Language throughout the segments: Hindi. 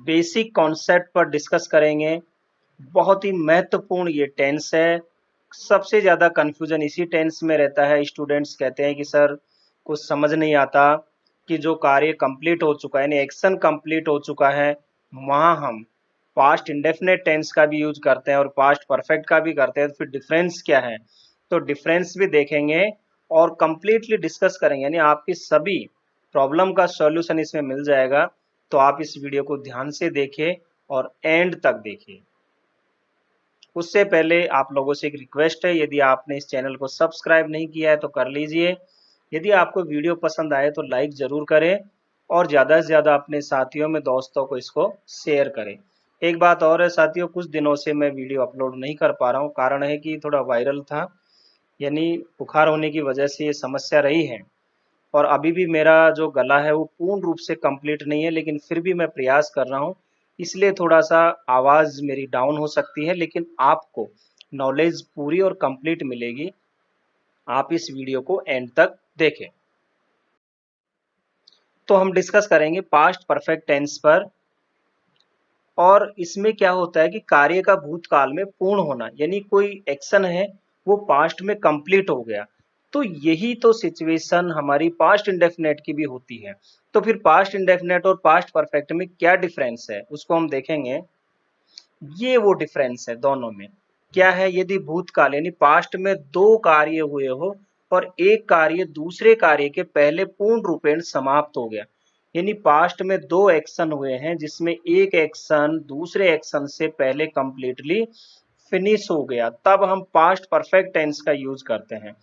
बेसिक कॉन्सेप्ट पर डिस्कस करेंगे। बहुत ही महत्वपूर्ण ये टेंस है। सबसे ज़्यादा कन्फ्यूजन इसी टेंस में रहता है। स्टूडेंट्स कहते हैं कि सर कुछ समझ नहीं आता कि जो कार्य कंप्लीट हो चुका है यानी एक्शन कंप्लीट हो चुका है वहाँ हम पास्ट इंडेफिनेट टेंस का भी यूज करते हैं और पास्ट परफेक्ट का भी करते हैं, तो फिर डिफरेंस क्या है? तो डिफरेंस भी देखेंगे और कंप्लीटली डिस्कस करेंगे, यानी आपकी सभी प्रॉब्लम का सॉल्यूशन इसमें मिल जाएगा। तो आप इस वीडियो को ध्यान से देखिए और एंड तक देखिए। उससे पहले आप लोगों से एक रिक्वेस्ट है, यदि आपने इस चैनल को सब्सक्राइब नहीं किया है तो कर लीजिए। यदि आपको वीडियो पसंद आए तो लाइक ज़रूर करें और ज़्यादा से ज़्यादा अपने साथियों में दोस्तों को इसको शेयर करें। एक बात और है साथियों, कुछ दिनों से मैं वीडियो अपलोड नहीं कर पा रहा हूँ। कारण है कि थोड़ा वायरल था, यानी बुखार होने की वजह से ये समस्या रही है। और अभी भी मेरा जो गला है वो पूर्ण रूप से कंप्लीट नहीं है, लेकिन फिर भी मैं प्रयास कर रहा हूँ। इसलिए थोड़ा सा आवाज़ मेरी डाउन हो सकती है, लेकिन आपको नॉलेज पूरी और कंप्लीट मिलेगी। आप इस वीडियो को एंड तक देखें। तो हम डिस्कस करेंगे पास्ट परफेक्ट टेंस पर। और इसमें क्या होता है कि कार्य का भूतकाल में पूर्ण होना, यानी कोई एक्शन है वो पास्ट में कंप्लीट हो गया। तो यही तो सिचुएशन हमारी पास्ट इंडेफिनेट की भी होती है। तो फिर पास्ट इंडेफिनेट और पास्ट परफेक्ट में क्या डिफरेंस है उसको हम देखेंगे। ये वो डिफरेंस है दोनों में। क्या है? यदि भूतकाल यानी पास्ट में दो कार्य हुए हो और एक कार्य दूसरे कार्य के पहले पूर्ण रूपेण समाप्त हो गया, यानी पास्ट में दो एक्शन हुए हैं जिसमें एक एक्शन दूसरे एक्शन से पहले कंप्लीटली फिनिश हो गया, तब हम पास्ट परफेक्ट टेंस का यूज करते हैं।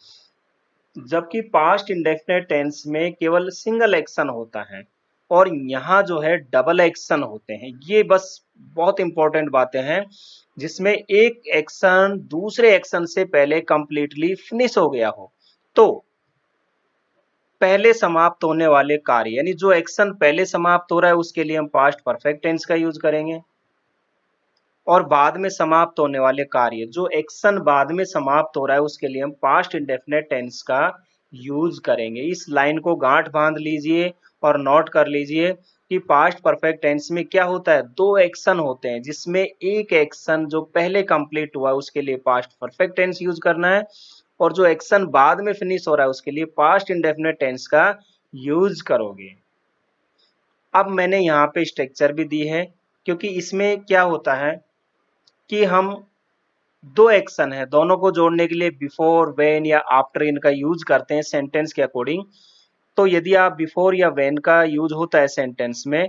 जबकि पास्ट इंडेफिनेट टेंस में केवल सिंगल एक्शन होता है और यहाँ जो है डबल एक्शन होते हैं। ये बस बहुत इंपॉर्टेंट बातें हैं जिसमें एक एक्शन दूसरे एक्शन से पहले कंप्लीटली फिनिश हो गया हो। तो पहले समाप्त होने वाले कार्य यानी जो एक्शन पहले समाप्त हो रहा है उसके लिए हम पास्ट परफेक्ट टेंस का यूज करेंगे, और बाद में समाप्त होने वाले कार्य जो एक्शन बाद में समाप्त हो रहा है उसके लिए हम पास्ट इंडेफिनेट टेंस का यूज करेंगे। इस लाइन को गांठ बांध लीजिए और नोट कर लीजिए कि पास्ट परफेक्ट टेंस में क्या होता है, दो एक्शन होते हैं जिसमें एक एक्शन जो पहले कंप्लीट हुआ उसके लिए पास्ट परफेक्ट टेंस यूज करना है, और जो एक्शन बाद में फिनिश हो रहा है उसके लिए पास्ट इंडेफिनेट टेंस का यूज करोगे। अब मैंने यहाँ पे स्ट्रक्चर भी दी है, क्योंकि इसमें क्या होता है कि हम दो एक्शन है दोनों को जोड़ने के लिए बिफोर, व्हेन या आफ्टर इनका यूज करते हैं सेंटेंस के अकॉर्डिंग। तो यदि आप बिफोर या व्हेन का यूज होता है सेंटेंस में,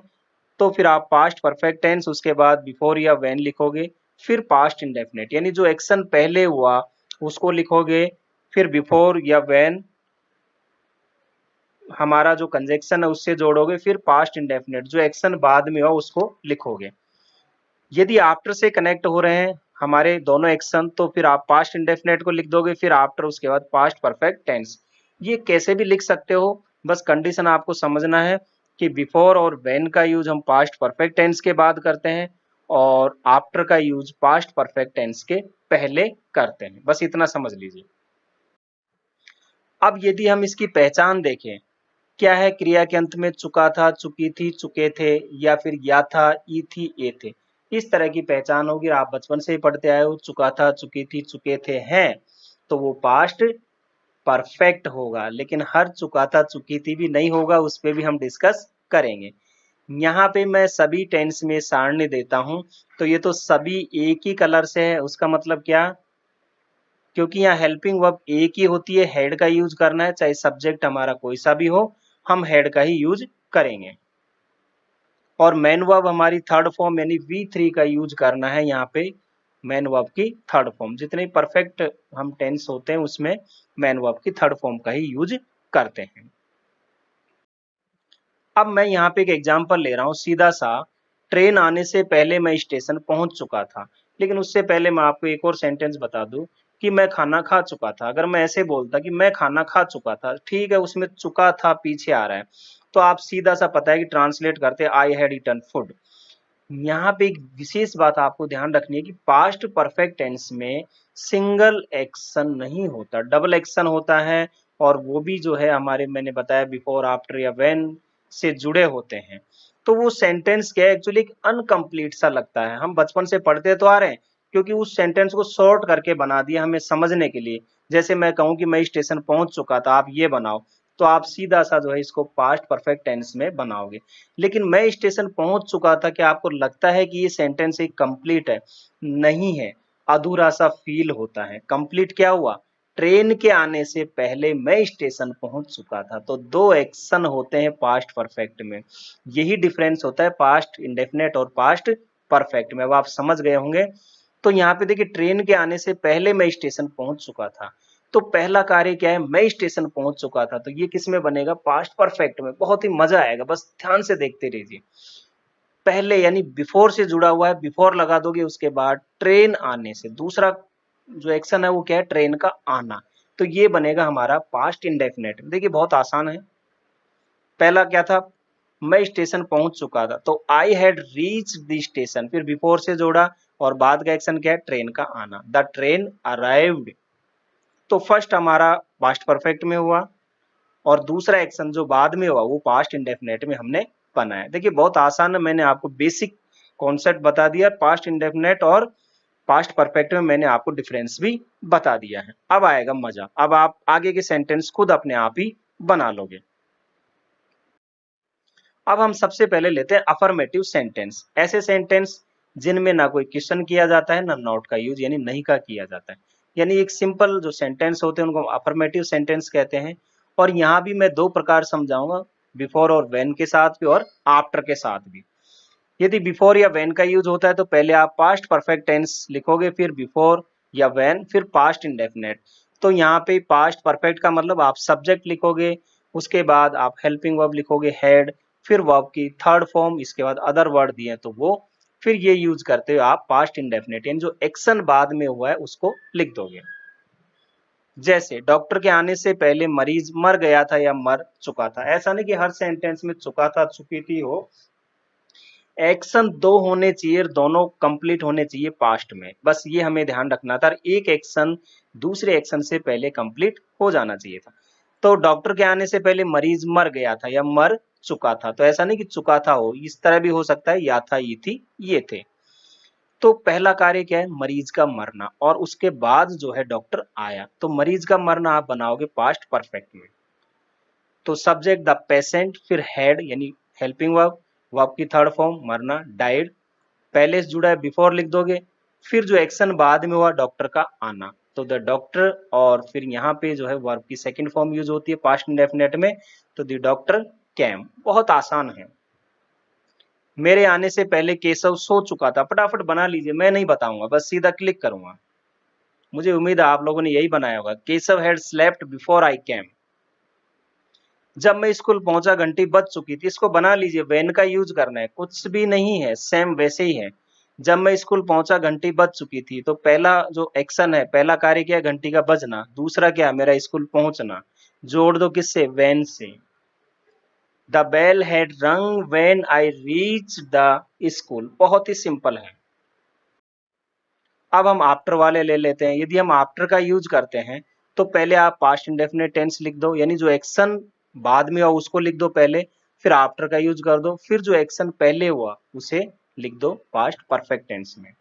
तो फिर आप पास्ट परफेक्ट टेंस उसके बाद बिफोर या व्हेन लिखोगे, फिर पास्ट इंडेफिनेट यानी जो एक्शन पहले हुआ उसको लिखोगे, फिर बिफोर या व्हेन हमारा जो कंजक्शन है उससे जोड़ोगे, फिर पास्ट इंडेफिनेट जो एक्शन बाद में हुआ उसको लिखोगे। यदि आफ्टर से कनेक्ट हो रहे हैं हमारे दोनों एक्शन, तो फिर आप पास्ट इंडेफिनेट को लिख दोगे, फिर आफ्टर उसके बाद पास्ट परफेक्ट टेंस। ये कैसे भी लिख सकते हो, बस कंडीशन आपको समझना है कि बिफोर और व्हेन का यूज हम पास्ट परफेक्ट टेंस के बाद करते हैं और आफ्टर का यूज पास्ट परफेक्ट टेंस के पहले करते हैं। बस इतना समझ लीजिए। अब यदि हम इसकी पहचान देखें, क्या है क्रिया के अंत में चुका था, चुकी थी, चुके थे, या फिर या था, ई थी, ए थे, इस तरह की पहचान होगी। आप बचपन से ही पढ़ते आए हो, चुका था, चुकी थी, चुके थे हैं, तो वो पास्ट परफेक्ट होगा। लेकिन हर चुका था चुकी थी भी नहीं होगा, उस पर भी हम डिस्कस करेंगे। यहाँ पे मैं सभी टेंस में सारणी देता हूँ, तो ये तो सभी एक ही कलर से है। उसका मतलब क्या? क्योंकि यहाँ हेल्पिंग वर्ब एक ही होती है, हेड का यूज करना है, चाहे सब्जेक्ट हमारा कोई सा भी हो, हम हेड का ही यूज करेंगे। और मेन वर्ब हमारी थर्ड फॉर्म यानी V3 का यूज करना है यहाँ पे। मेन वर्ब की थर्ड फॉर्म, जितने परफेक्ट हम टेंस होते हैं उसमें मेन वर्ब की थर्ड फॉर्म का ही यूज करते हैं। अब मैं यहाँ पे एक एग्जांपल ले रहा हूँ सीधा सा। ट्रेन आने से पहले मैं स्टेशन पहुंच चुका था। लेकिन उससे पहले मैं आपको एक और सेंटेंस बता दूं कि मैं खाना खा चुका था। अगर मैं ऐसे बोलता कि मैं खाना खा चुका था, ठीक है, उसमें चुका था पीछे आ रहा है, तो आप सीधा सा पता है कि ट्रांसलेट करते आई हैड ईटन फूड। यहाँ पे एक विशेष बात आपको ध्यान रखनी है कि पास्ट परफेक्ट टेंस में सिंगल एक्शन नहीं होता, डबल एक्शन होता है। और वो भी जो है हमारे मैंने बताया बिफोर, आफ्टर या व्हेन से जुड़े होते हैं। तो वो सेंटेंस क्या है, एक्चुअली एक अनकम्प्लीट सा लगता है। हम बचपन से पढ़ते तो आ रहे हैं, क्योंकि उस सेंटेंस को शॉर्ट करके बना दिया हमें समझने के लिए। जैसे मैं कहूं कि मैं स्टेशन पहुंच चुका था, आप ये बनाओ, तो आप सीधा सा जो है इसको पास्ट परफेक्ट टेंस में बनाओगे। लेकिन मैं स्टेशन पहुंच चुका था, क्या आपको लगता है कि ये सेंटेंस एक कंप्लीट है? नहीं है, अधूरा सा फील होता है। कंप्लीट क्या हुआ? ट्रेन के आने से पहले मैं स्टेशन पहुंच चुका था। तो दो एक्शन होते हैं पास्ट परफेक्ट में, यही डिफरेंस होता है पास्ट इंडेफिनेट और पास्ट परफेक्ट में। अब आप समझ गए होंगे। तो यहाँ पे देखिए, ट्रेन के आने से पहले मैं स्टेशन पहुंच चुका था, तो पहला कार्य क्या है, मैं स्टेशन पहुंच चुका था। तो ये किस में बनेगा? पास्ट परफेक्ट में। बहुत ही मजा आएगा, बस ध्यान से देखते रहिए। पहले यानी बिफोर से जुड़ा हुआ है, बिफोर लगा दोगे, उसके बाद ट्रेन आने से दूसरा जो एक्शन है वो क्या है? ट्रेन का आना। तो ये बनेगा हमारा पास्ट इंडेफिनेट। देखिए बहुत आसान है। पहला क्या था? मैं स्टेशन पहुंच चुका था, तो I had reach the station, फिर बिफोर से जोड़ा और बाद का एक्शन क्या है? ट्रेन का आना। The train arrived. तो फर्स्ट हमारा पास्ट परफेक्ट में हुआ, और दूसरा एक्शन जो बाद में हुआ वो पास्ट इंडेफिनेट में हमने बनाया। देखिए बहुत आसान है, मैंने आपको बेसिक कॉन्सेप्ट बता दिया। पास्ट इंडेफिनेट और पास्ट परफेक्ट में मैंने आपको डिफरेंस भी बता दिया है। अब आएगा मजा, अब आप आगे के सेंटेंस खुद अपने आप ही बना लोगे। अब हम सबसे पहले लेते हैं अफर्मेटिव सेंटेंस। ऐसे सेंटेंस जिनमें ना कोई क्वेश्चन किया जाता है, ना नॉट का यूज यानी नहीं का किया जाता है, यानी एक सिंपल जो सेंटेंस होते हैं उनको अफर्मेटिव सेंटेंस कहते हैं। और यहाँ भी मैं दो प्रकार समझाऊंगा, बिफोर और व्हेन के साथ भी और आफ्टर के साथ भी। यदि बिफोर या व्हेन का यूज होता है तो पहले आप पास्ट परफेक्ट टेंस लिखोगे, फिर बिफोर या व्हेन, फिर पास्ट इंडेफिनेट। तो यहाँ पे पास्ट परफेक्ट का मतलब आप सब्जेक्ट लिखोगे, उसके बाद आप हेल्पिंग वर्ब लिखोगे हैड, फिर वर्ब की थर्ड फॉर्म, इसके बाद अदर वर्ड दिए तो वो, फिर ये यूज करते हुए आप पास्ट इंडेफिनेट यानी जो एक्शन बाद में हुआ है उसको लिख दोगे। जैसे डॉक्टर के आने से पहले मरीज मर गया था या मर चुका था। ऐसा नहीं कि हर सेंटेंस में चुका था चुकी थी हो, एक्शन दो होने चाहिए, दोनों कंप्लीट होने चाहिए पास्ट में, बस ये हमें ध्यान रखना था। एक एक्शन दूसरे एक्शन से पहले कंप्लीट हो जाना चाहिए था। तो डॉक्टर के आने से पहले मरीज मर गया था या मर चुका था, तो ऐसा नहीं कि चुका था हो, इस तरह भी हो सकता है, या था, ये थी, ये थे। तो पहला कार्य क्या है? मरीज का मरना, और उसके बाद जो है डॉक्टर आया। तो मरीज का मरना आप बनाओगे पास्ट परफेक्ट में। तो सब्जेक्ट द पेशेंट, फिर हेड यानी हेल्पिंग वर्ब, वर्ब की थर्ड फॉर्म मरना, डाइड, पहले से जुड़ा है बिफोर लिख दोगे, फिर जो एक्शन बाद में हुआ डॉक्टर का आना, तो द डॉक्टर, और फिर यहाँ पे जो है वर्ब की सेकंड फॉर्म यूज होती है पास्ट इंडेफिनेट में, तो द डॉक्टर कैम। बहुत आसान है। मेरे आने से पहले केशव सो चुका था, फटाफट बना लीजिए, मैं नहीं बताऊंगा, बस सीधा क्लिक करूंगा। मुझे उम्मीद है आप लोगों ने यही बनाया होगा। Keshav had slept before I came. जब मैं स्कूल पहुंचा घंटी बज चुकी थी, इसको बना लीजिए, वेन का यूज करना है, कुछ भी नहीं है, सेम वैसे ही है। जब मैं स्कूल पहुंचा घंटी बज चुकी थी, तो पहला जो एक्शन है, पहला कार्य क्या है? घंटी का बजना। दूसरा क्या है? मेरा स्कूल पहुंचना। जोड़ दो किससे? वेन से। द बेल हैड रंग when I reach the school. बहुत ही सिंपल है। अब हम आफ्टर वाले ले लेते हैं। यदि हम आफ्टर का यूज करते हैं तो पहले आप पास्ट इंडेफिनिट टेंस लिख दो, यानी जो एक्शन बाद में हुआ उसको लिख दो पहले, फिर आफ्टर का यूज कर दो, फिर जो एक्शन पहले हुआ उसे लिख दो पास्ट परफेक्ट टेंस में।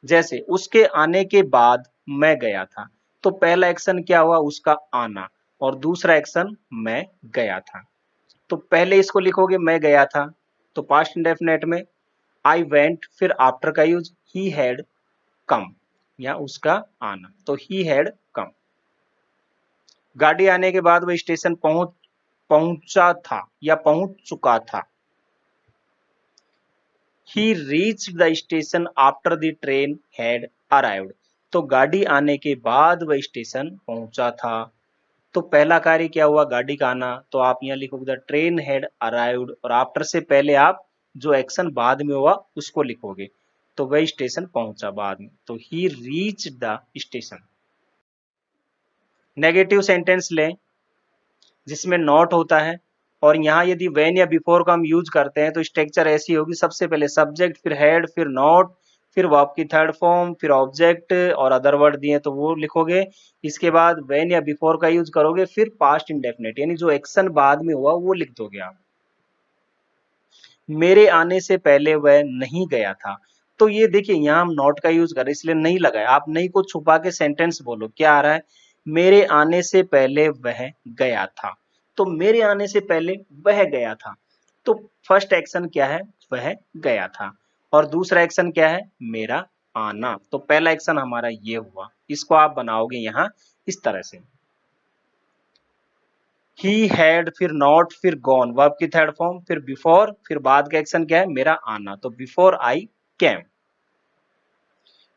जैसे उसके आने के बाद मैं गया था, तो पहला एक्शन क्या हुआ? उसका आना, और दूसरा एक्शन मैं गया था। तो पहले इसको लिखोगे मैं गया था, तो पास्ट इंडेफिनिट में आई वेंट, फिर आफ्टर का यूज ही हैड कम, या उसका आना, तो ही हैड कम। गाड़ी आने के बाद वह स्टेशन पहुंचा था या पहुंच चुका था। ही reached the station after the train had arrived. तो गाड़ी आने के बाद वह स्टेशन पहुंचा था। तो पहला कार्य क्या हुआ? गाड़ी का आना, तो आप यहाँ लिखोगे द ट्रेन हैड अराइव्ड, और आफ्टर से पहले आप जो एक्शन बाद में हुआ उसको लिखोगे, तो वह स्टेशन पहुंचा बाद में, तो he reach the station. Negative sentence लें जिसमें नॉट होता है, और यहाँ यदि व्हेन या बिफोर का हम यूज करते हैं तो स्ट्रक्चर ऐसी होगी, सबसे पहले सब्जेक्ट, फिर हेड, फिर नॉट, फिर वर्ब की थर्ड फॉर्म, फिर ऑब्जेक्ट और अदर वर्ड दिए तो वो लिखोगे। इसके बाद व्हेन या बिफोर का यूज करोगे, फिर पास्ट इंडेफिनिट यानी जो एक्शन बाद में हुआ वो लिख दोगे आप। मेरे आने से पहले वह नहीं गया था। तो ये देखिए यहाँ हम नॉट का यूज कर रहे हैं इसलिए नहीं लगाया। आप नहीं को छुपा के सेंटेंस बोलो। क्या आ रहा है? मेरे आने से पहले वह गया था। तो मेरे आने से पहले वह गया था। तो फर्स्ट एक्शन क्या है? वह गया था। और दूसरा एक्शन क्या है? मेरा आना। तो पहला एक्शन हमारा ये हुआ। इसको आप बनाओगे यहाँ इस तरह से। ही हैड, फिर नॉट, फिर गॉन, वर्ब की थर्ड फॉर्म, फिर बिफोर, फिर बाद का एक्शन क्या है? मेरा आना। तो बिफोर आई कैम।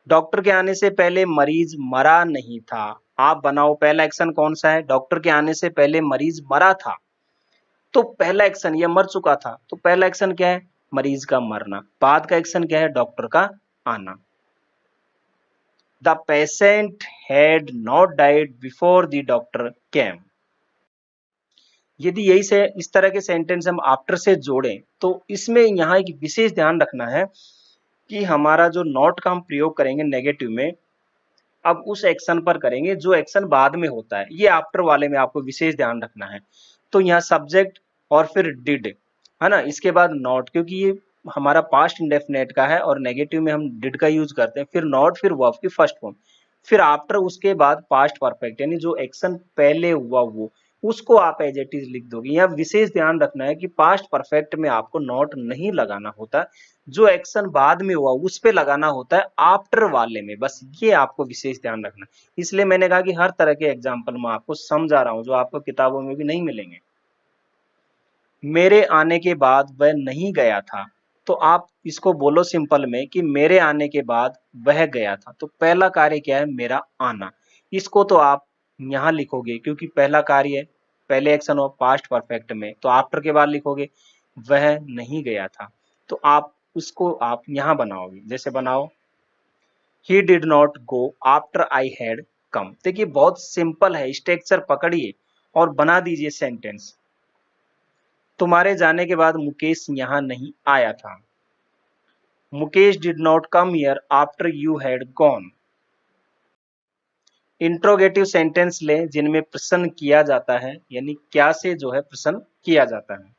डॉक्टर के आने से पहले मरीज मरा नहीं था। आप बनाओ पहला एक्शन कौन सा है? डॉक्टर के आने से पहले मरीज मरा था। तो पहला एक्शन ये मर चुका था। तो पहला एक्शन क्या है? मरीज का मरना। बाद का एक्शन क्या है? डॉक्टर का आना। The patient had not died before the doctor केम। यदि यही से इस तरह के सेंटेंस हम आफ्टर से जोड़ें तो इसमें यहाँ एक विशेष ध्यान रखना है कि हमारा जो नॉट का हम प्रयोग करेंगे नेगेटिव में, अब उस एक्शन पर करेंगे जो एक्शन बाद में होता है। ये आफ्टर वाले में आपको विशेष ध्यान रखना है। तो यहाँ सब्जेक्ट और फिर डिड है ना, इसके बाद नॉट, क्योंकि ये हमारा पास्ट इंडेफिनेट का है और नेगेटिव में हम डिड का यूज करते हैं, फिर नॉट, फिर वर्ब की फर्स्ट फॉर्म, फिर आफ्टर, उसके बाद पास्ट परफेक्ट, यानी जो एक्शन पहले हुआ वो, उसको आप एज इट इज लिख दोगे। यहाँ विशेष ध्यान रखना है कि पास्ट परफेक्ट में आपको नॉट नहीं लगाना होता, जो एक्शन बाद में हुआ उस पे लगाना होता है आफ्टर वाले में। बस ये आपको विशेष ध्यान रखना। इसलिए मैंने कहा कि हर तरह के एग्जाम्पल मैं आपको समझा रहा हूँ जो आपको किताबों में भी नहीं मिलेंगे। मेरे आने के बाद वह नहीं गया था। तो आप इसको बोलो सिंपल में कि मेरे आने के बाद वह गया था। तो पहला कार्य क्या है? मेरा आना। इसको तो आप यहाँ लिखोगे क्योंकि पहला कार्य पहले एक्शन हो पास्ट परफेक्ट में, तो आफ्टर के बाद लिखोगे वह नहीं गया था। तो आप उसको आप यहाँ बनाओगे। जैसे बनाओ, he did not go after I had come. देखिए बहुत सिंपल है, स्ट्रक्चर पकड़िए और बना दीजिए सेंटेंस। तुम्हारे जाने के बाद मुकेश यहाँ नहीं आया था। Mukesh did not come here after you had gone. Interrogative sentence लें जिनमें प्रश्न किया जाता है, यानी क्या से जो है प्रश्न किया जाता है।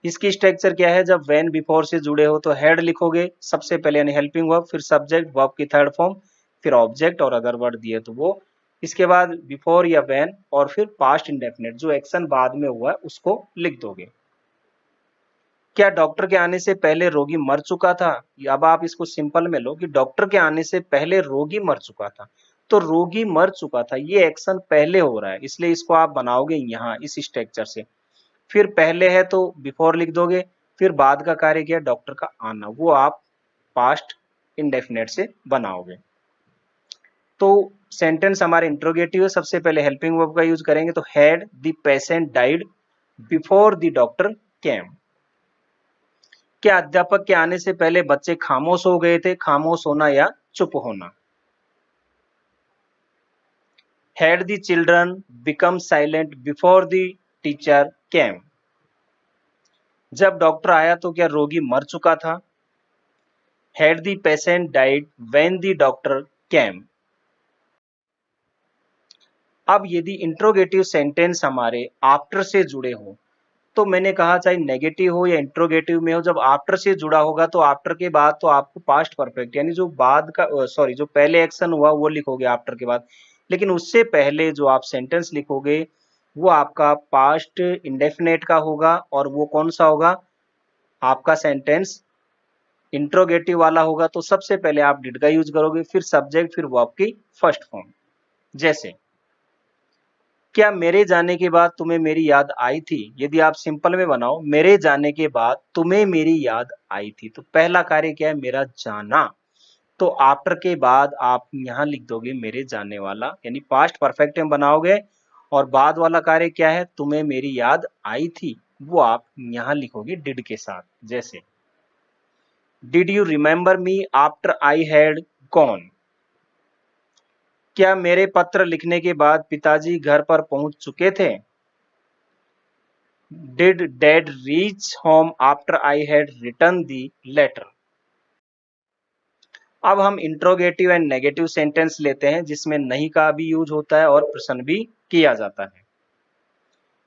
इसकी स्ट्रक्चर क्या है? जब व्हेन बिफोर से जुड़े हो तो हैड लिखोगे सबसे पहले, यानी हेल्पिंग वर्ब, फिर सब्जेक्ट, वर्ब की थर्ड फॉर्म, फिर ऑब्जेक्ट और अदर वर्ड दिए तो वो, इसके बाद बिफोर या व्हेन और फिर पास्ट इंडेफिनिट, जो एक्शन बाद में हुआ है उसको लिख दोगे। क्या डॉक्टर के आने से पहले रोगी मर चुका था? अब आप इसको सिंपल में लो कि डॉक्टर के आने से पहले रोगी मर चुका था। तो रोगी मर चुका था, ये एक्शन पहले हो रहा है, इसलिए इसको आप बनाओगे यहाँ इस स्ट्रक्चर से। फिर पहले है तो बिफोर लिख दोगे, फिर बाद का कार्य क्या? डॉक्टर का आना, वो आप पास्ट इंडेफिनेट से बनाओगे। तो सेंटेंस हमारे इंट्रोगेटिव है। सबसे पहले हेल्पिंग वर्ब का यूज करेंगे तो had the patient died before the doctor केम। क्या अध्यापक के आने से पहले बच्चे खामोश हो गए थे? खामोश होना या चुप होना। Had the children become silent before the teacher came. जब डॉक्टर आया तो क्या रोगी मर चुका था? Had the patient died when the doctor केम। अब यदि इंट्रोगेटिव सेंटेंस हमारे आफ्टर से जुड़े हो, तो मैंने कहा चाहे नेगेटिव हो या इंट्रोगेटिव में हो, जब आफ्टर से जुड़ा होगा तो आफ्टर के बाद तो आपको पास्ट परफेक्ट, यानी जो बाद का सॉरी जो पहले एक्शन हुआ वो लिखोगे आफ्टर के बाद। लेकिन उससे पहले जो आप सेंटेंस लिखोगे वो आपका पास्ट इंडेफिनेट का होगा, और वो कौन सा होगा? आपका सेंटेंस इंट्रोगेटिव वाला होगा। तो सबसे पहले आप डिड का यूज करोगे, फिर सब्जेक्ट, फिर वर्ब की फर्स्ट फॉर्म। जैसे, क्या मेरे जाने के बाद तुम्हें मेरी याद आई थी? यदि आप सिंपल में बनाओ, मेरे जाने के बाद तुम्हें मेरी याद आई थी, तो पहला कार्य क्या है? मेरा जाना। तो आफ्टर के बाद आप यहाँ लिख दोगे मेरे जाने वाला, यानी पास्ट परफेक्ट में बनाओगे। और बाद वाला कार्य क्या है? तुम्हें मेरी याद आई थी, वो आप यहाँ लिखोगे डिड के साथ। जैसे, did you remember me after I had gone. क्या मेरे पत्र लिखने के बाद पिताजी घर पर पहुंच चुके थे? Did Dad reach home after I had written the letter? अब हम इंट्रोगेटिव एंड नेगेटिव सेंटेंस लेते हैं जिसमें नहीं का भी यूज होता है और प्रश्न भी किया जाता है।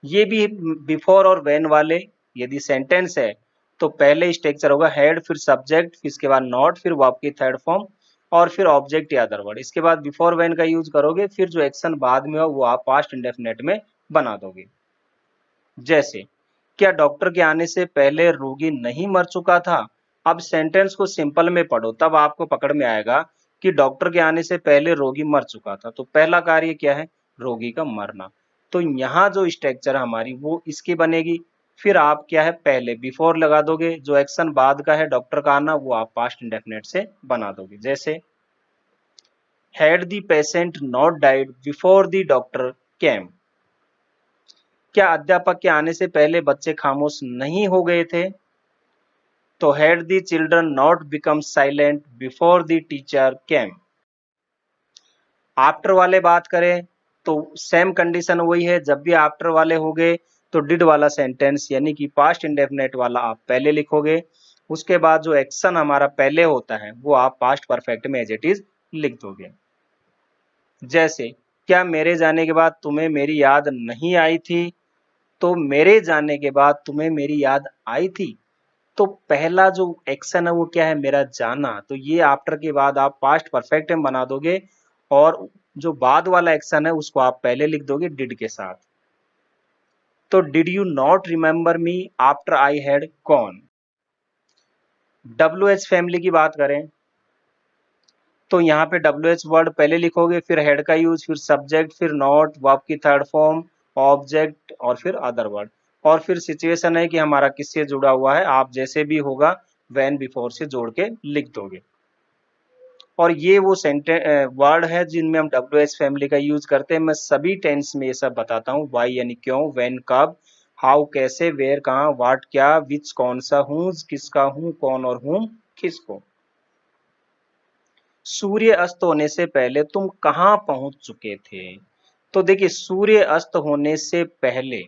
ये भी बिफोर और व्हेन वाले यदि सेंटेंस है तो पहले स्ट्रक्चर होगा हेड, फिर सब्जेक्ट, फिर इसके बाद नॉट, फिर वर्ब की थर्ड फॉर्म और फिर ऑब्जेक्ट या अदर वर्ड। इसके बाद बिफोर व्हेन का यूज करोगे, फिर जो एक्शन बाद में हो वो आप पास्ट इंडेफिनिट में बना दोगे। जैसे क्या डॉक्टर के आने से पहले रोगी नहीं मर चुका था? अब सेंटेंस को सिंपल में पढ़ो तब आपको पकड़ में आएगा कि डॉक्टर के आने से पहले रोगी मर चुका था। तो पहला कार्य क्या है? रोगी का मरना। तो यहाँ जो स्ट्रक्चर हमारी वो इसकी बनेगी। फिर आप क्या है पहले बिफोर लगा दोगे, जो एक्शन बाद का है डॉक्टर का आना वो आप पास्ट इंडेफिनिट से बना दोगे। जैसे had the patient not died before the doctor केम? क्या अध्यापक के आने से पहले बच्चे खामोश नहीं हो गए थे? तो had the children not become silent before the teacher came? After वाले बात करें तो सेम कंडीशन वही है, जब भी आफ्टर वाले हो गए तो डिड वाला सेंटेंस यानी कि पास्ट इंडेफिनिट वाला आप पहले लिखोगे। उसके बाद जो एक्शन हमारा पहले होता है वो आप पास्ट परफेक्ट में एज इट इज लिख दोगे। जैसे क्या मेरे जाने के बाद तुम्हें मेरी याद नहीं आई थी? तो मेरे जाने के बाद तुम्हें मेरी याद आई थी। तो पहला जो एक्शन है वो क्या है? मेरा जाना। तो ये आफ्टर के बाद आप पास्ट परफेक्ट में बना दोगे और जो बाद वाला एक्शन है उसको आप पहले लिख दोगे डिड के साथ। तो did you not remember me after I had gone? W H family की बात करें तो यहाँ पे डब्ल्यू एच वर्ड पहले लिखोगे, फिर हेड का यूज, फिर सब्जेक्ट, फिर नॉट, वर्ब की थर्ड फॉर्म, ऑब्जेक्ट और फिर अदर वर्ड। और फिर सिचुएशन है कि हमारा किससे जुड़ा हुआ है, आप जैसे भी होगा व्हेन बिफोर से जोड़ के लिख दोगे। और ये वो सेंटेंस वर्ड है जिनमें हम डब्ल्यू एच फैमिली का यूज करते हैं। मैं सभी टेंस में ये सब बताता हूँ। वाई यानी क्यों, व्हेन कब, हाउ कैसे, वेयर कहाँ, व्हाट क्या, विच कौन सा, हूज किसका हूँ, कौन और हुम किसको। सूर्य अस्त होने से पहले तुम कहाँ पहुंच चुके थे? तो देखिए सूर्य अस्त होने से पहले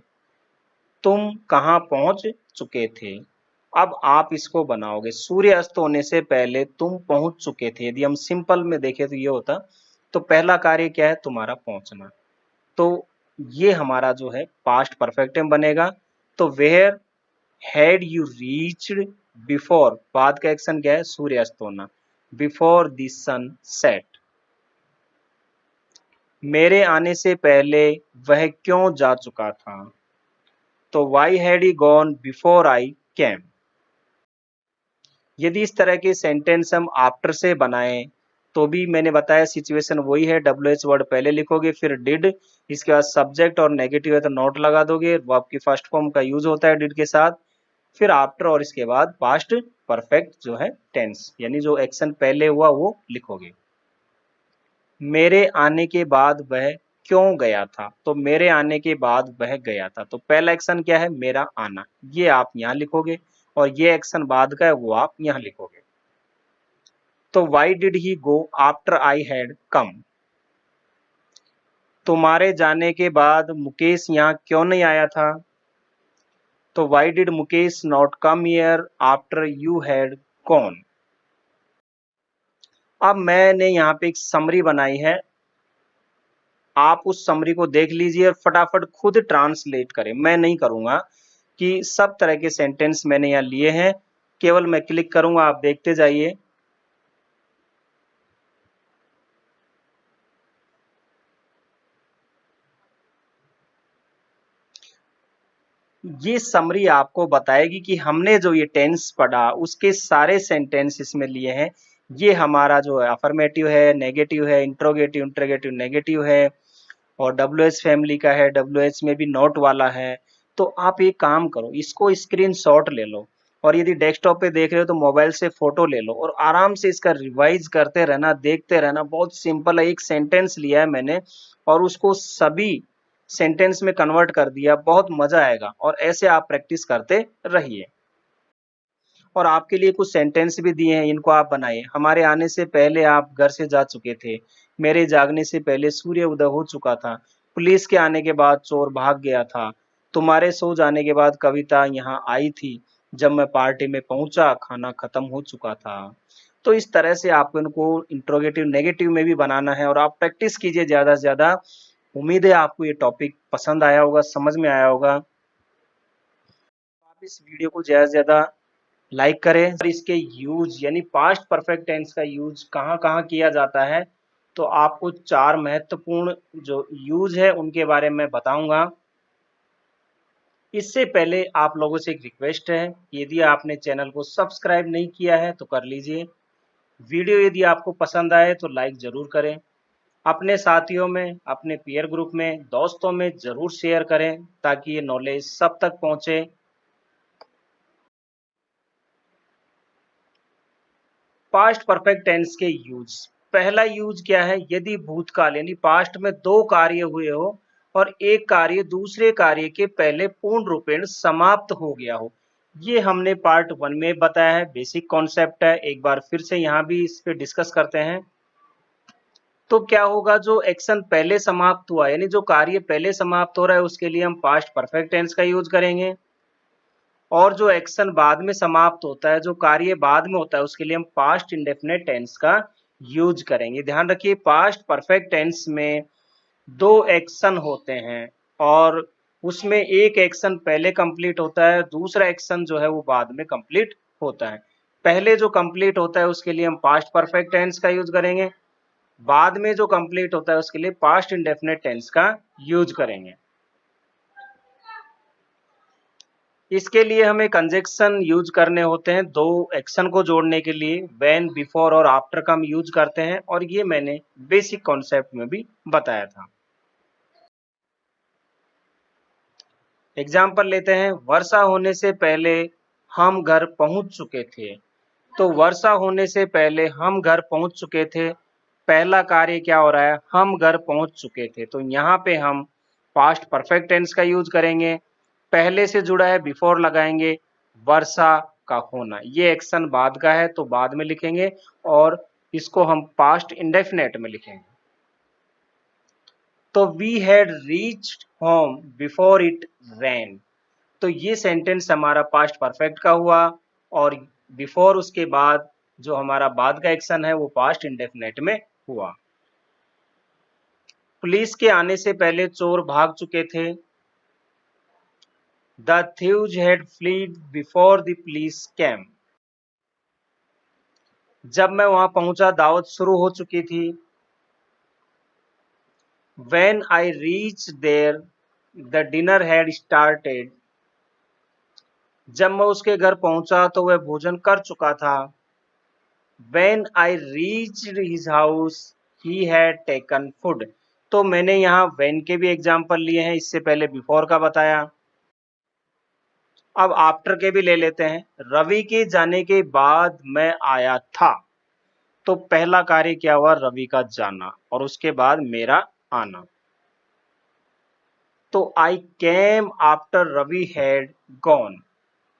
तुम कहाँ पहुंच चुके थे। अब आप इसको बनाओगे, सूर्य अस्त होने से पहले तुम पहुंच चुके थे। यदि हम सिंपल में देखें तो ये होता, तो पहला कार्य क्या है? तुम्हारा पहुंचना। तो ये हमारा जो है पास्ट परफेक्ट में बनेगा। तो where had you reached before, बाद का एक्शन क्या है? सूर्य अस्त होना। बिफोर द सन सेट, मेरे आने से पहले वह क्यों जा चुका था? तो why had he gone before I came? यदि इस तरह के सेंटेंस हम आफ्टर से बनाएं तो भी मैंने बताया सिचुएशन वही है, डब्ल्यू एच वर्ड पहले लिखोगे, फिर डिड, इसके बाद सब्जेक्ट और नेगेटिव है तो नॉट लगा दोगे, वर्ब की फर्स्ट फॉर्म का यूज होता है डिड के साथ, फिर आफ्टर और इसके बाद पास्ट परफेक्ट जो है टेंस यानी जो एक्शन पहले हुआ वो लिखोगे। मेरे आने के बाद वह क्यों गया था? तो मेरे आने के बाद वह गया था। तो पहला एक्शन क्या है? मेरा आना, ये आप यहाँ लिखोगे और ये एक्शन बाद का है वो आप यहाँ लिखोगे। तो why did he go after I had come? तुम्हारे जाने के बाद मुकेश यहाँ क्यों नहीं आया था? तो why did Mukesh not come here after you had gone? अब मैंने यहाँ पे एक समरी बनाई है, आप उस समरी को देख लीजिए और फटाफट खुद ट्रांसलेट करें। मैं नहीं करूंगा कि सब तरह के सेंटेंस मैंने यहाँ लिए हैं, केवल मैं क्लिक करूंगा, आप देखते जाइए। ये समरी आपको बताएगी कि हमने जो ये टेंस पढ़ा उसके सारे सेंटेंस इसमें लिए हैं। ये हमारा जो है अफर्मेटिव है, नेगेटिव है, इंट्रोगेटिव, इंट्रोगेटिव नेगेटिव है और डब्ल्यू एच फैमिली का है, डब्ल्यू एच में भी नोट वाला है। तो आप एक काम करो, इसको स्क्रीनशॉट ले लो और यदि डेस्कटॉप पे देख रहे हो तो मोबाइल से फोटो ले लो और आराम से इसका रिवाइज करते रहना, देखते रहना। बहुत सिंपल है, एक सेंटेंस लिया है मैंने और उसको सभी सेंटेंस में कन्वर्ट कर दिया, बहुत मजा आएगा और ऐसे आप प्रैक्टिस करते रहिए। और आपके लिए कुछ सेंटेंस भी दिए हैं, इनको आप बनाइए। हमारे आने से पहले आप घर से जा चुके थे, मेरे जागने से पहले सूर्य उदय हो चुका था, पुलिस के आने के बाद चोर भाग गया था, तुम्हारे सो जाने के बाद कविता यहाँ आई थी, जब मैं पार्टी में पहुंचा खाना खत्म हो चुका था। तो इस तरह से आपको इनको इंट्रोगेटिव नेगेटिव में भी बनाना है और आप प्रैक्टिस कीजिए ज्यादा से ज्यादा। उम्मीद है आपको ये टॉपिक पसंद आया होगा, समझ में आया होगा। आप इस वीडियो को ज्यादा से ज्यादा लाइक करें। और इसके यूज यानी पास्ट परफेक्ट टेंस का यूज कहाँ कहाँ किया जाता है, तो आपको 4 महत्वपूर्ण जो यूज है उनके बारे में बताऊंगा। इससे पहले आप लोगों से एक रिक्वेस्ट है, यदि आपने चैनल को सब्सक्राइब नहीं किया है तो कर लीजिए। वीडियो यदि आपको पसंद आए तो लाइक जरूर करें। अपने साथियों में, अपने पीयर ग्रुप में, दोस्तों में जरूर शेयर करें ताकि ये नॉलेज सब तक पहुंचे। पास्ट परफेक्ट टेंस के यूज। पहला यूज क्या है, यदि भूतकाल यानी पास्ट में 2 कार्य हुए हो और एक कार्य दूसरे कार्य के पहले पूर्ण रूपेण समाप्त हो गया हो। ये हमने पार्ट 1 में बताया है, बेसिक कॉन्सेप्ट है। एक बार फिर से यहाँ भी इस पे डिस्कस करते हैं। तो क्या होगा, जो एक्शन पहले समाप्त हुआ यानी जो कार्य पहले समाप्त हो रहा है उसके लिए हम पास्ट परफेक्ट टेंस का यूज करेंगे, और जो एक्शन बाद में समाप्त होता है, जो कार्य बाद में होता है, उसके लिए हम पास्ट इंडेफिनिट टेंस का यूज करेंगे। ध्यान रखिए, पास्ट परफेक्ट टेंस में 2 एक्शन होते हैं और उसमें एक एक्शन पहले कंप्लीट होता है, दूसरा एक्शन जो है वो बाद में कंप्लीट होता है। पहले जो कंप्लीट होता है उसके लिए हम पास्ट परफेक्ट टेंस का यूज करेंगे, बाद में जो कंप्लीट होता है उसके लिए पास्ट इंडेफिनिट टेंस का यूज करेंगे। इसके लिए हमें कंजक्शन यूज करने होते हैं, 2 एक्शन को जोड़ने के लिए व्हेन, बिफोर और आफ्टर का हम यूज करते हैं, और ये मैंने बेसिक कॉन्सेप्ट में भी बताया था। एग्जाम्पल लेते हैं, वर्षा होने से पहले हम घर पहुंच चुके थे। तो वर्षा होने से पहले हम घर पहुंच चुके थे, पहला कार्य क्या हो रहा है, हम घर पहुंच चुके थे। तो यहाँ पे हम पास्ट परफेक्ट टेंस का यूज करेंगे, पहले से जुड़ा है बिफोर लगाएंगे, वर्षा का होना ये एक्शन बाद का है तो बाद में लिखेंगे, और इसको हम पास्ट इंडेफिनेट में लिखेंगे। तो we had reached home before it rain. तो ये सेंटेंस हमारा पास्ट परफेक्ट का हुआ, और बिफोर उसके बाद जो हमारा बाद का एक्शन है वो पास्ट इंडेफिनेट में हुआ। पुलिस के आने से पहले चोर भाग चुके थे। The thieves had fled before the police came। जब मैं वहां पहुंचा दावत शुरू हो चुकी थी। When I reached there the dinner had started। जब मैं उसके घर पहुंचा तो वह भोजन कर चुका था। When I reached his house he had taken food। तो मैंने यहाँ when के भी एग्जाम्पल लिए हैं, इससे पहले बिफोर का बताया। अब आफ्टर के भी ले लेते हैं। रवि के जाने के बाद मैं आया था। तो पहला कार्य क्या हुआ, रवि का जाना, और उसके बाद मेरा आना। तो I came after Ravi had gone.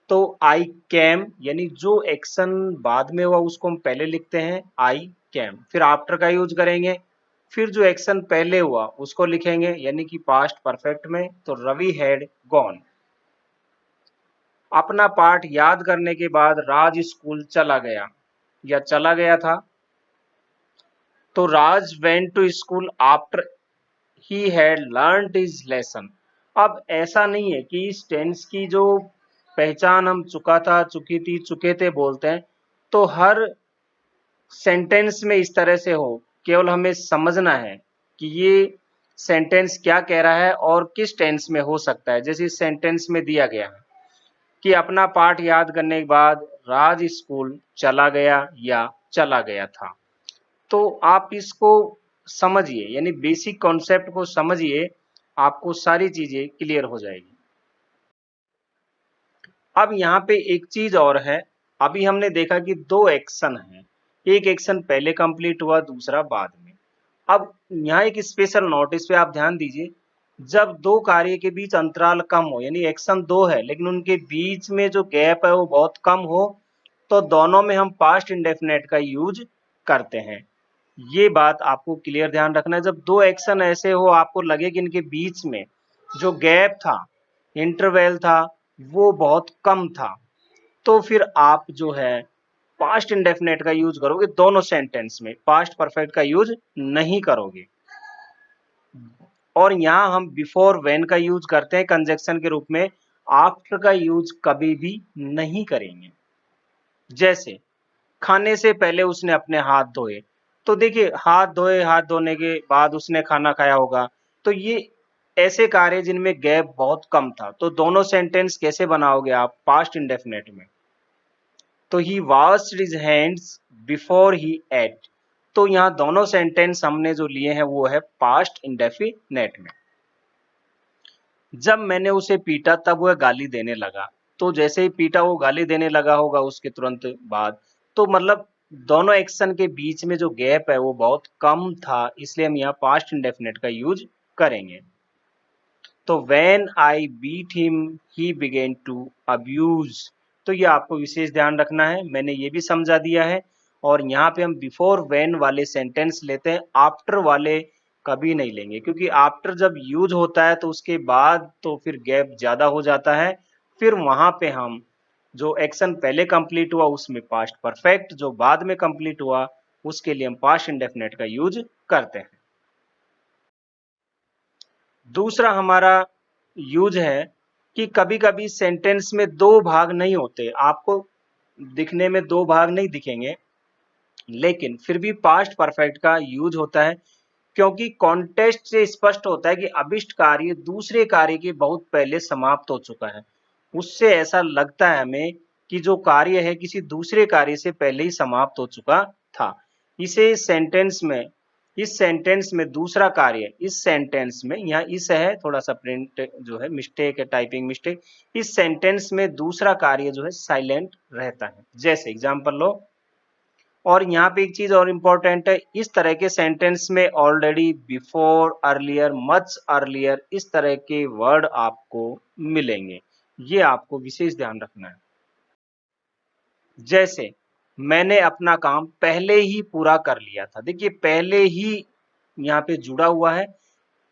तो आई केम यानी जो एक्शन बाद में हुआ उसको हम पहले लिखते हैं आई केम, फिर आफ्टर का यूज करेंगे, फिर जो एक्शन पहले हुआ उसको लिखेंगे यानी कि पास्ट परफेक्ट में, तो रवि हैड गॉन। अपना पाठ याद करने के बाद राज स्कूल चला गया या चला गया था। तो Raj went to school after he had learned his lesson. अब ऐसा नहीं है कि इस टेंस की जो पहचान हम चुका था, चुकी थी, चुके थे बोलते हैं, तो हर सेंटेंस में इस तरह से हो। केवल हमें समझना है कि ये सेंटेंस क्या कह रहा है और किस टेंस में हो सकता है। जैसे इस सेंटेंस में दिया गया है कि अपना पाठ याद करने के बाद राज स्कूल चला गया या चला गया था। तो आप इसको समझिए, यानी बेसिक कॉन्सेप्ट को समझिए, आपको सारी चीजें क्लियर हो जाएगी। अब यहाँ पे एक चीज और है, अभी हमने देखा कि 2 एक्शन हैं, एक एक्शन पहले कंप्लीट हुआ, दूसरा बाद में। अब यहाँ एक स्पेशल नोट, इस पे आप ध्यान दीजिए, जब 2 कार्य के बीच अंतराल कम हो, यानी एक्शन 2 है लेकिन उनके बीच में जो गैप है वो बहुत कम हो, तो दोनों में हम पास्ट इंडेफिनेट का यूज करते हैं। ये बात आपको क्लियर ध्यान रखना है। जब 2 एक्शन ऐसे हो, आपको लगे कि इनके बीच में जो गैप था, इंटरवल था, वो बहुत कम था, तो फिर आप जो है पास्ट इंडेफिनेट का यूज करोगे दोनों सेंटेंस में, पास्ट परफेक्ट का यूज नहीं करोगे। और यहाँ हम बिफोर व्हेन का यूज करते हैं कंजक्शन के रूप में, आफ्टर का यूज कभी भी नहीं करेंगे। जैसे खाने से पहले उसने अपने हाथ धोए, तो देखिए हाथ धोए, हाथ धोने के बाद उसने खाना खाया होगा, तो ये ऐसे कार्य जिनमें गैप बहुत कम था। तो दोनों सेंटेंस कैसे बनाओगे आप पास्ट इंडेफिनेट में? तो he washed his hands before he ate. तो यहाँ दोनों सेंटेंस हमने जो लिए हैं वो है पास्ट इंडेफिनेट में। जब मैंने उसे पीटा तब वह गाली देने लगा। तो जैसे ही पीटा वो गाली देने लगा होगा उसके तुरंत बाद। तो मतलब दोनों एक्शन के बीच में जो गैप है वो बहुत कम था, इसलिए हम यहाँ पास्ट इंडेफिनेट का यूज करेंगे। तो when I beat him he began to abuse। तो ये आपको विशेष ध्यान रखना है, मैंने ये भी समझा दिया है। और यहाँ पे हम बिफोर when वाले सेंटेंस लेते हैं, आफ्टर वाले कभी नहीं लेंगे, क्योंकि आफ्टर जब यूज होता है तो उसके बाद तो फिर गैप ज्यादा हो जाता है। फिर वहां पे हम जो एक्शन पहले कंप्लीट हुआ उसमें पास्ट परफेक्ट, जो बाद में कंप्लीट हुआ उसके लिए हम पास्ट इंडेफिनेट का यूज करते हैं। दूसरा हमारा यूज है कि कभी कभी सेंटेंस में दो भाग नहीं होते, आपको दिखने में दो भाग नहीं दिखेंगे, लेकिन फिर भी पास्ट परफेक्ट का यूज होता है, क्योंकि कॉन्टेक्स्ट से स्पष्ट होता है कि अभिष्ट कार्य दूसरे कार्य के बहुत पहले समाप्त हो चुका है। उससे ऐसा लगता है हमें कि जो कार्य है किसी दूसरे कार्य से पहले ही समाप्त हो चुका था। इसे इस सेंटेंस में दूसरा कार्य, इस सेंटेंस में यहाँ इस है, थोड़ा सा प्रिंट जो है मिस्टेक है, टाइपिंग मिस्टेक। इस सेंटेंस में दूसरा कार्य जो है साइलेंट रहता है। जैसे एग्जांपल लो, और यहाँ पे एक चीज और इम्पोर्टेंट है, इस तरह के सेंटेंस में already, before, earlier, much earlier इस तरह के वर्ड आपको मिलेंगे, ये आपको विशेष ध्यान रखना है। जैसे मैंने अपना काम पहले ही पूरा कर लिया था, देखिए पहले ही यहाँ पे जुड़ा हुआ है,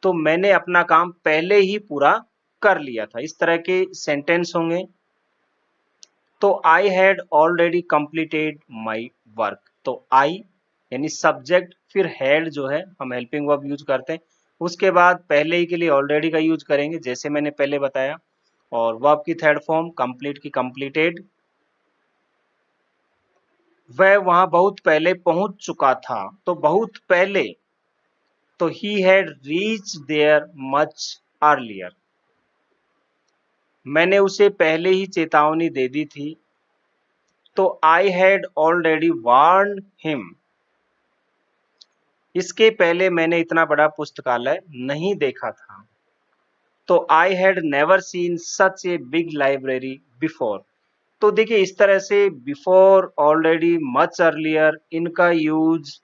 तो मैंने अपना काम पहले ही पूरा कर लिया था, इस तरह के सेंटेंस होंगे। तो I had already completed my work. तो आई यानी सब्जेक्ट, फिर हैड जो है हम हेल्पिंग वर्ब यूज करते हैं, उसके बाद पहले ही के लिए ऑलरेडी का यूज करेंगे जैसे मैंने पहले बताया, और वर्ब की थर्ड फॉर्म कंप्लीट की कंप्लीटेड। वह वहां बहुत पहले पहुंच चुका था, तो बहुत पहले, तो he had reach there much earlier. मैंने उसे पहले ही चेतावनी दे दी थी, तो I had already warned him. इसके पहले मैंने इतना बड़ा पुस्तकालय नहीं देखा था, तो I had never seen such a big library before. तो देखिए इस तरह से बिफोर, ऑलरेडी, मच अर्लियर, इनका यूज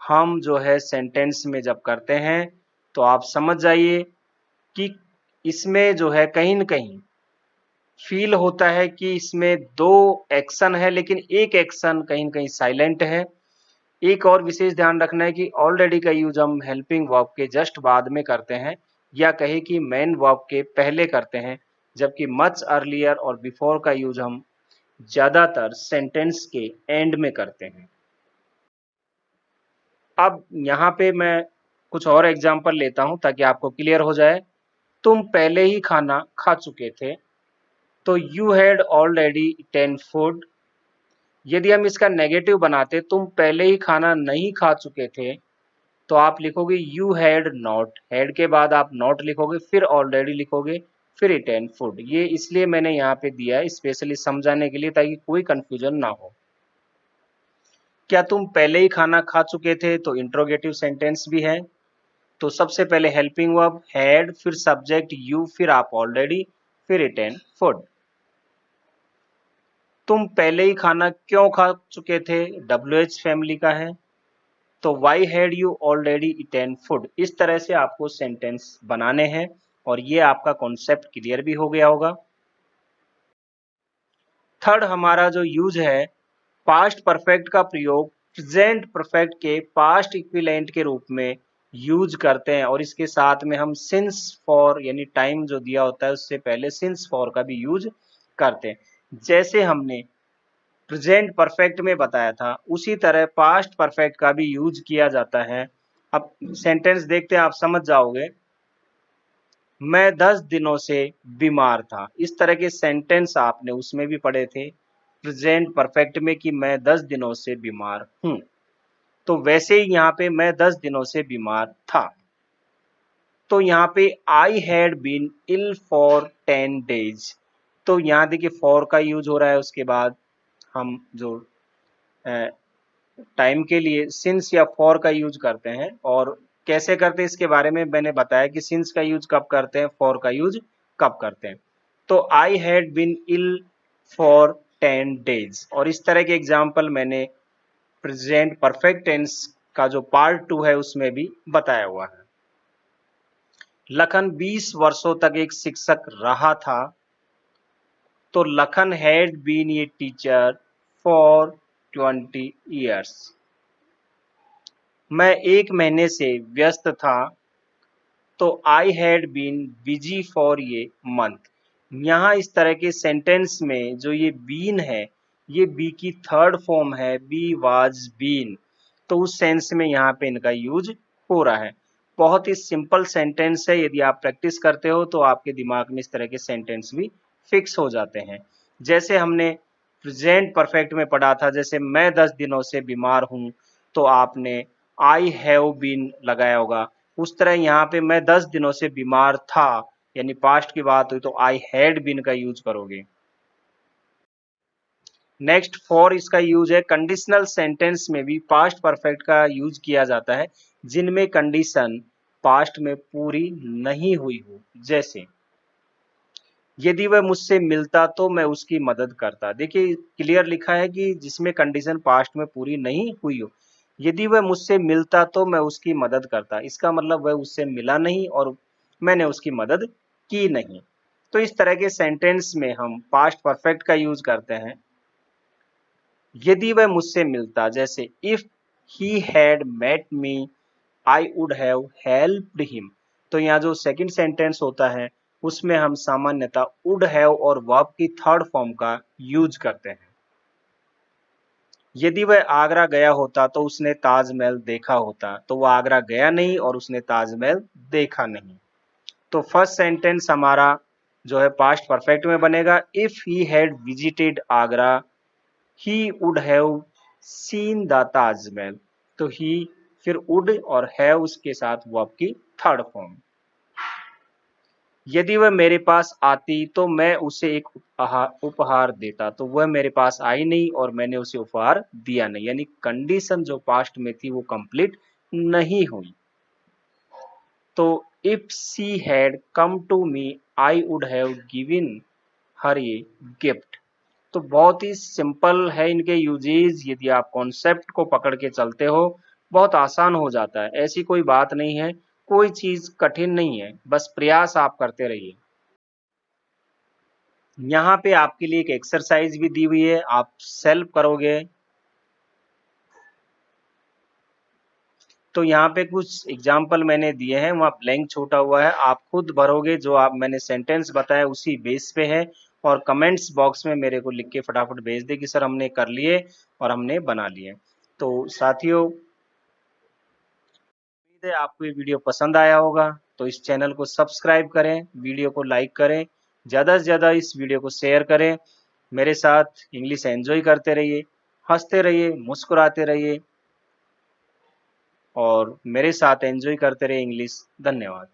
हम जो है सेंटेंस में जब करते हैं तो आप समझ जाइए कि इसमें जो है कहीं न कहीं फील होता है कि इसमें दो एक्शन है, लेकिन एक एक्शन कहीं न कहीं साइलेंट है। एक और विशेष ध्यान रखना है कि ऑलरेडी का यूज हम हेल्पिंग वर्ब के जस्ट बाद में करते हैं, या कहे कि मेन वर्ब के पहले करते हैं, जबकि मच अर्लियर और बिफोर का यूज हम ज्यादातर सेंटेंस के एंड में करते हैं। अब यहाँ पे मैं कुछ और एग्जाम्पल लेता हूं ताकि आपको क्लियर हो जाए। तुम पहले ही खाना खा चुके थे, तो you had already eaten food. यदि हम इसका नेगेटिव बनाते, तुम पहले ही खाना नहीं खा चुके थे, तो आप लिखोगे यू हैड नॉट, हैड के बाद आप नॉट लिखोगे, फिर ऑलरेडी लिखोगे, फिर ईटेन फूड। ये इसलिए मैंने यहाँ पे दिया है स्पेशली समझाने के लिए, ताकि कोई कंफ्यूजन ना हो। क्या तुम पहले ही खाना खा चुके थे, तो इंट्रोगेटिव सेंटेंस भी है। तो सबसे पहले हेल्पिंग वर्ब हैड, फिर सब्जेक्ट यू, फिर आप ऑलरेडी, फिर ईटेन फूड। तुम पहले ही खाना क्यों खा चुके थे, WH फैमिली का है, तो why had you already eaten food. इस तरह से आपको सेंटेंस बनाने हैं, और ये आपका कॉन्सेप्ट क्लियर भी हो गया होगा। थर्ड हमारा जो यूज है, पास्ट परफेक्ट का प्रयोग प्रेजेंट परफेक्ट के पास्ट इक्विवेलेंट के रूप में यूज करते हैं, और इसके साथ में हम सिंस फॉर यानी टाइम जो दिया होता है उससे पहले सिंस फॉर का भी यूज करते हैं। जैसे हमने प्रेजेंट परफेक्ट में बताया था, उसी तरह पास्ट परफेक्ट का भी यूज किया जाता है। अब सेंटेंस देखते हैं, आप समझ जाओगे। मैं 10 दिनों से बीमार था, इस तरह के सेंटेंस आपने उसमें भी पढ़े थे। प्रेजेंट परफेक्ट में कि मैं 10 दिनों से बीमार हूं, तो वैसे ही यहाँ पे मैं 10 दिनों से बीमार था। तो यहाँ पे I had been ill for 10 days, तो यहाँ देखिए फॉर का यूज हो रहा है, उसके बाद हम जो टाइम के लिए सिंस या फॉर का यूज करते हैं। और कैसे करते हैं इसके बारे में मैंने बताया कि सिंस का यूज कब करते हैं, फॉर का यूज कब करते हैं। तो I had been ill for 10 days, और इस तरह के एग्जाम्पल मैंने प्रेजेंट परफेक्ट टेंस का जो पार्ट 2 है उसमें भी बताया हुआ है। लखन 20 वर्षों तक एक शिक्षक रहा था, तो Lakhan had been a teacher for 20 years. मैं 1 महीने से व्यस्त था, तो I had been busy for a month. यहाँ इस तरह के सेंटेंस में जो ये बीन है, ये बी की थर्ड फॉर्म है, बी वाज बीन, तो उस सेंस में यहाँ पे इनका यूज हो रहा है। बहुत ही सिंपल सेंटेंस है, यदि आप प्रैक्टिस करते हो तो आपके दिमाग में इस तरह के सेंटेंस भी फिक्स हो जाते हैं। जैसे हमने प्रेजेंट परफेक्ट में पढ़ा था, जैसे मैं 10 दिनों से बीमार हूँ, तो आपने आई हैव बीन लगाया होगा। उस तरह यहाँ पे मैं 10 दिनों से बीमार था, यानी पास्ट की बात हुई तो आई हैड बीन का यूज करोगे। नेक्स्ट फॉर, इसका यूज है कंडीशनल सेंटेंस में भी पास्ट परफेक्ट का यूज किया जाता है जिनमें कंडीशन पास्ट में पूरी नहीं हुई हो। जैसे यदि वह मुझसे मिलता तो मैं उसकी मदद करता। देखिए क्लियर लिखा है कि जिसमें कंडीशन पास्ट में पूरी नहीं हुई हो। यदि वह मुझसे मिलता तो मैं उसकी मदद करता, इसका मतलब वह उससे मिला नहीं और मैंने उसकी मदद की नहीं। तो इस तरह के सेंटेंस में हम पास्ट परफेक्ट का यूज करते हैं। यदि वह मुझसे मिलता, जैसे if he had met me I would have helped him, तो यहाँ जो सेकंड सेंटेंस होता है उसमें हम सामान्यतः वुड हैव और वर्ब की थर्ड फॉर्म का यूज करते हैं। यदि वह आगरा गया होता तो उसने ताजमहल देखा होता, तो वह आगरा गया नहीं और उसने ताजमहल देखा नहीं। तो फर्स्ट सेंटेंस हमारा जो है पास्ट परफेक्ट में बनेगा, if he had visited Agra he would have seen the Taj Mahal. तो ही फिर वुड और हैव उसके साथ वर्ब की थर्ड फॉर्म। यदि वह मेरे पास आती तो मैं उसे एक उपहार देता, तो वह मेरे पास आई नहीं और मैंने उसे उपहार दिया नहीं, यानी कंडीशन जो पास्ट में थी वो कंप्लीट नहीं हुई। तो if she had come to me I would have given her a gift. तो बहुत ही सिंपल है इनके यूजेज, यदि आप कॉन्सेप्ट को पकड़ के चलते हो बहुत आसान हो जाता है। ऐसी कोई बात नहीं है, कोई चीज कठिन नहीं है, बस प्रयास आप करते रहिए। यहाँ पे आपके लिए एक एक्सरसाइज भी दी हुई है, आप सेल्फ करोगे। तो यहाँ पे कुछ एग्जाम्पल मैंने दिए हैं, वहाँ ब्लैंक छोटा हुआ है, आप खुद भरोगे। जो आप मैंने सेंटेंस बताया उसी बेस पे है, और कमेंट्स बॉक्स में मेरे को लिख के फटाफट भेज दे कि सर हमने कर लिए और हमने बना लिए। तो साथियों, उम्मीद है आपको ये वीडियो पसंद आया होगा, तो इस चैनल को सब्सक्राइब करें, वीडियो को लाइक करें, ज़्यादा से ज़्यादा इस वीडियो को शेयर करें। मेरे साथ इंग्लिश एंजॉय करते रहिए, हंसते रहिए, मुस्कुराते रहिए और मेरे साथ एंजॉय करते रहिए इंग्लिश। धन्यवाद।